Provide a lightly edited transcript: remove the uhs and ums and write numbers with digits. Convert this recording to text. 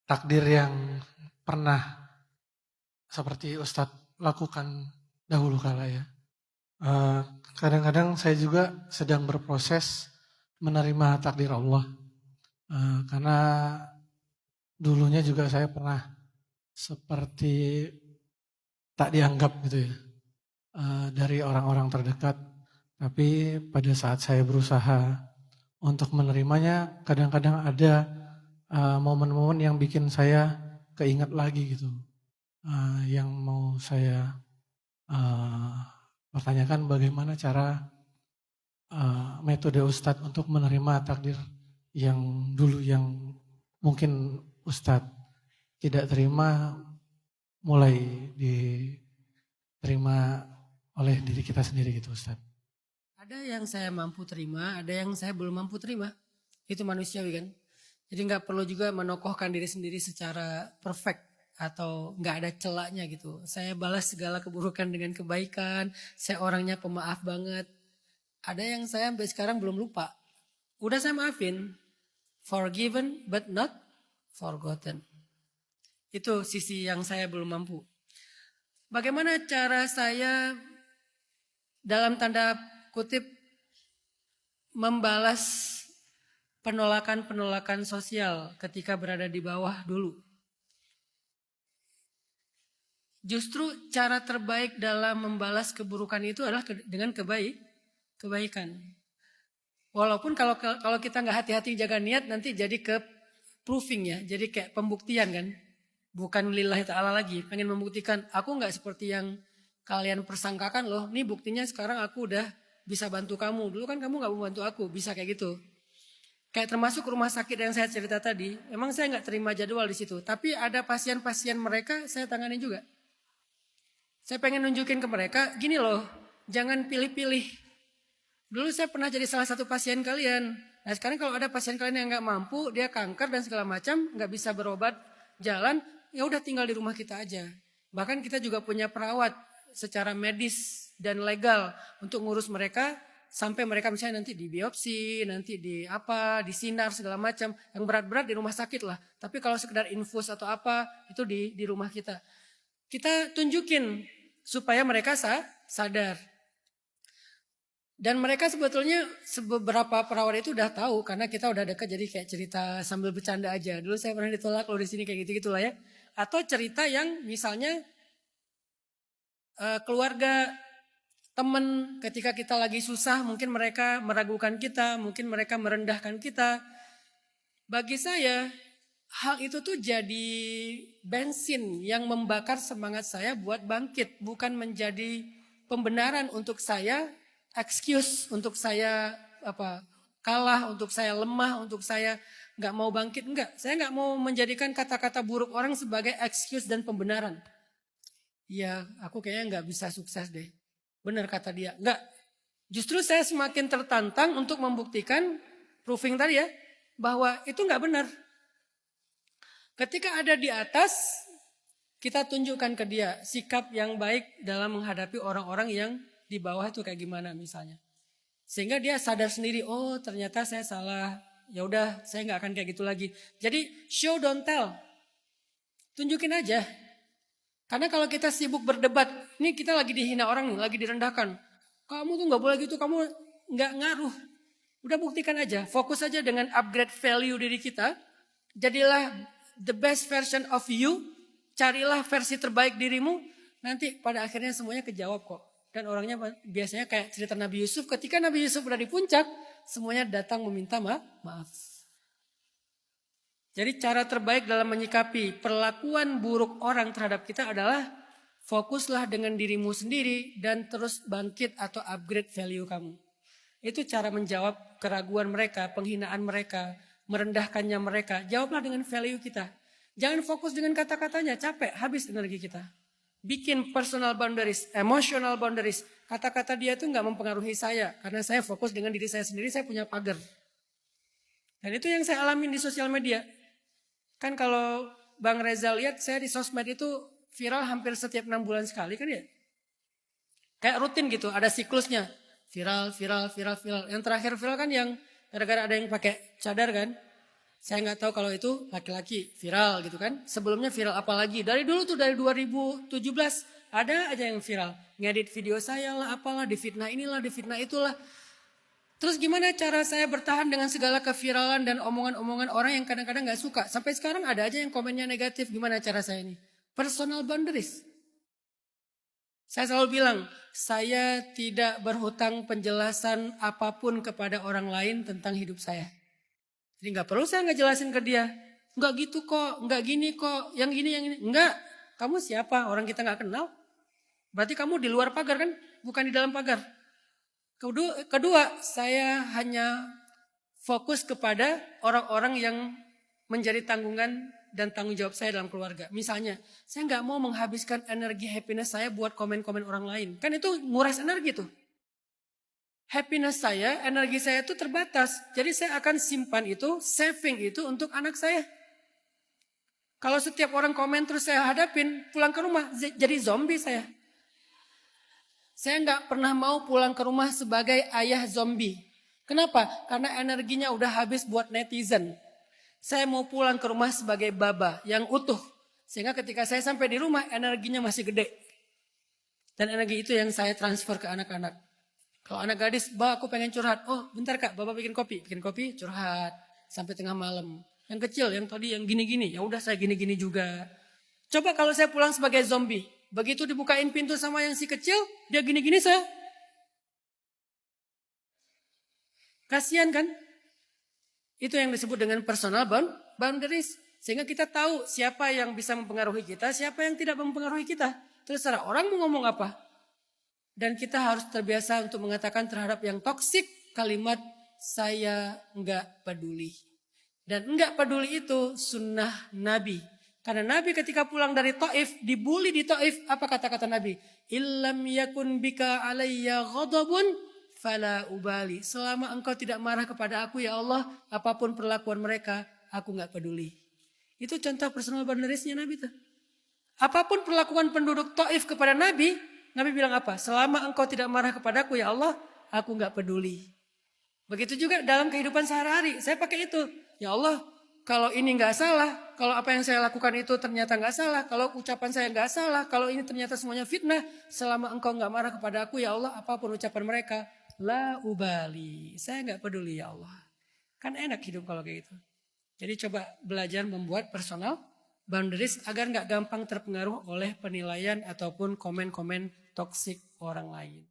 takdir yang pernah seperti Ustadz lakukan dahulu kala ya. Eh, Kadang-kadang saya juga sedang berproses menerima takdir Allah. Karena dulunya juga saya pernah seperti tak dianggap gitu ya dari orang-orang terdekat. Tapi pada saat saya berusaha untuk menerimanya, kadang-kadang ada momen-momen yang bikin saya keinget lagi gitu. Yang mau saya eh, pertanyakan bagaimana cara metode Ustadz untuk menerima takdir yang dulu yang mungkin Ustadz tidak terima mulai diterima oleh diri kita sendiri gitu Ustadz. Ada yang saya mampu terima, ada yang saya belum mampu terima. Itu manusiawi kan. Jadi nggak perlu juga menokohkan diri sendiri secara perfect atau nggak ada celaknya gitu. Saya balas segala keburukan dengan kebaikan. Saya orangnya pemaaf banget. Ada yang saya sampai sekarang belum lupa. Udah saya maafin. Forgiven but not forgotten. Itu sisi yang saya belum mampu. Bagaimana cara saya dalam tanda kutip membalas penolakan-penolakan sosial ketika berada di bawah dulu. Justru cara terbaik dalam membalas keburukan itu adalah dengan kebaikan. Walaupun kalau kita nggak hati-hati jaga niat nanti jadi ke proving ya, jadi kayak pembuktian kan. Bukan lillahi ta'ala lagi, pengen membuktikan aku nggak seperti yang kalian persangkakan loh. Nih buktinya sekarang aku udah bisa bantu kamu. Dulu kan kamu nggak mau bantu aku, bisa kayak gitu. Kayak termasuk rumah sakit yang saya cerita tadi, memang saya nggak terima jadwal di situ. Tapi ada pasien-pasien mereka saya tangani juga. Saya pengen nunjukin ke mereka, gini loh, jangan pilih-pilih. Dulu saya pernah jadi salah satu pasien kalian. Nah sekarang kalau ada pasien kalian yang nggak mampu, dia kanker dan segala macam, nggak bisa berobat, jalan, ya udah tinggal di rumah kita aja. Bahkan kita juga punya perawat secara medis dan legal untuk ngurus mereka sampai mereka misalnya nanti di biopsi, nanti di apa, di sinar segala macam. Yang berat-berat di rumah sakit lah. Tapi kalau sekedar infus atau apa itu di rumah kita. Kita tunjukin supaya mereka sadar. Dan mereka sebetulnya beberapa perawat itu udah tahu karena kita udah dekat jadi kayak cerita sambil bercanda aja. Dulu saya pernah ditolak loh di sini kayak gitu-gitu lah ya. Atau cerita yang misalnya keluarga, teman ketika kita lagi susah mungkin mereka meragukan kita, mungkin mereka merendahkan kita. Bagi saya hal itu tuh jadi bensin yang membakar semangat saya buat bangkit. Bukan menjadi pembenaran untuk saya, excuse untuk saya kalah, untuk saya lemah, untuk saya nggak mau bangkit. Enggak, saya nggak mau menjadikan kata-kata buruk orang sebagai excuse dan pembenaran. Ya aku kayaknya nggak bisa sukses deh. Benar kata dia. Enggak, justru saya semakin tertantang untuk membuktikan proving tadi ya. Bahwa itu nggak benar. Ketika ada di atas, kita tunjukkan ke dia sikap yang baik dalam menghadapi orang-orang yang di bawah itu kayak gimana misalnya. Sehingga dia sadar sendiri, oh ternyata saya salah. Ya udah, saya nggak akan kayak gitu lagi. Jadi show don't tell. Tunjukin aja. Karena kalau kita sibuk berdebat, ini kita lagi dihina orang nih, lagi direndahkan. Kamu tuh nggak boleh gitu, kamu nggak ngaruh. Udah buktikan aja, fokus aja dengan upgrade value diri kita. Jadilah the best version of you. Carilah versi terbaik dirimu. Nanti pada akhirnya semuanya kejawab kok. Dan orangnya biasanya kayak cerita Nabi Yusuf. Ketika Nabi Yusuf udah di puncak, semuanya datang meminta maaf. Jadi cara terbaik dalam menyikapi perlakuan buruk orang terhadap kita adalah fokuslah dengan dirimu sendiri dan terus bangkit atau upgrade value kamu. Itu cara menjawab keraguan mereka, penghinaan mereka, merendahkannya mereka. Jawablah dengan value kita. Jangan fokus dengan kata-katanya, capek, habis energi kita. Bikin personal boundaries, emotional boundaries. Kata-kata dia itu nggak mempengaruhi saya. Karena saya fokus dengan diri saya sendiri, saya punya pagar. Dan itu yang saya alamin di sosial media. Kan kalau Bang Reza lihat, saya di sosmed itu viral hampir setiap 6 bulan sekali kan ya. Kayak rutin gitu, ada siklusnya. Viral. Yang terakhir viral kan yang gara-gara ada yang pakai cadar kan. Saya nggak tahu kalau itu laki-laki viral gitu kan. Sebelumnya viral apa lagi? Dari dulu tuh dari 2017 ada aja yang viral. Ngedit video saya lah, apalah, difitnah inilah, difitnah itulah. Terus gimana cara saya bertahan dengan segala keviralan dan omongan-omongan orang yang kadang-kadang gak suka. Sampai sekarang ada aja yang komennya negatif. Gimana cara saya ini? Personal boundaries. Saya selalu bilang, saya tidak berhutang penjelasan apapun kepada orang lain tentang hidup saya. Jadi gak perlu saya ngejelasin ke dia. Enggak gitu kok, enggak gini kok, yang gini, yang ini. Enggak, kamu siapa? Orang kita gak kenal. Berarti kamu di luar pagar kan? Bukan di dalam pagar. Kedua, saya hanya fokus kepada orang-orang yang menjadi tanggungan dan tanggung jawab saya dalam keluarga. Misalnya, saya nggak mau menghabiskan energi happiness saya buat komen-komen orang lain. Kan itu nguras energi tuh. Happiness saya, energi saya itu terbatas. Jadi saya akan simpan itu, saving itu untuk anak saya. Kalau setiap orang komen terus saya hadapin, pulang ke rumah jadi zombie saya. Saya nggak pernah mau pulang ke rumah sebagai ayah zombie. Kenapa? Karena energinya udah habis buat netizen. Saya mau pulang ke rumah sebagai baba yang utuh. Sehingga ketika saya sampai di rumah energinya masih gede. Dan energi itu yang saya transfer ke anak-anak. Kalau anak gadis, aku pengen curhat. Oh bentar kak, baba bikin kopi. Bikin kopi, curhat. Sampai tengah malam. Yang kecil, yang tadi yang gini-gini. Ya udah saya gini-gini juga. Coba kalau saya pulang sebagai zombie. Begitu dibukain pintu sama yang si kecil, dia gini-gini saya. Kasian kan? Itu yang disebut dengan personal boundaries. Sehingga kita tahu siapa yang bisa mempengaruhi kita, siapa yang tidak mempengaruhi kita. Terserah orang mau ngomong apa. Dan kita harus terbiasa untuk mengatakan terhadap yang toksik kalimat saya enggak peduli. Dan enggak peduli itu sunnah Nabi. Karena Nabi ketika pulang dari Taif, dibully di Taif, apa kata-kata Nabi? Illam yakun bika alayya ghadabun fala ubali. Selama engkau tidak marah kepada aku ya Allah, apapun perlakuan mereka, aku enggak peduli. Itu contoh personal boundariesnya Nabi tuh. Apapun perlakuan penduduk Taif kepada Nabi, Nabi bilang apa? Selama engkau tidak marah kepadaku ya Allah, aku enggak peduli. Begitu juga dalam kehidupan sehari-hari, saya pakai itu. Ya Allah, kalau ini nggak salah, kalau apa yang saya lakukan itu ternyata nggak salah, kalau ucapan saya nggak salah, kalau ini ternyata semuanya fitnah, selama engkau nggak marah kepada aku ya Allah, apapun ucapan mereka, la ubali, saya nggak peduli ya Allah. Kan enak hidup kalau kayak gitu. Jadi coba belajar membuat personal boundaries agar nggak gampang terpengaruh oleh penilaian ataupun komen-komen toksik orang lain.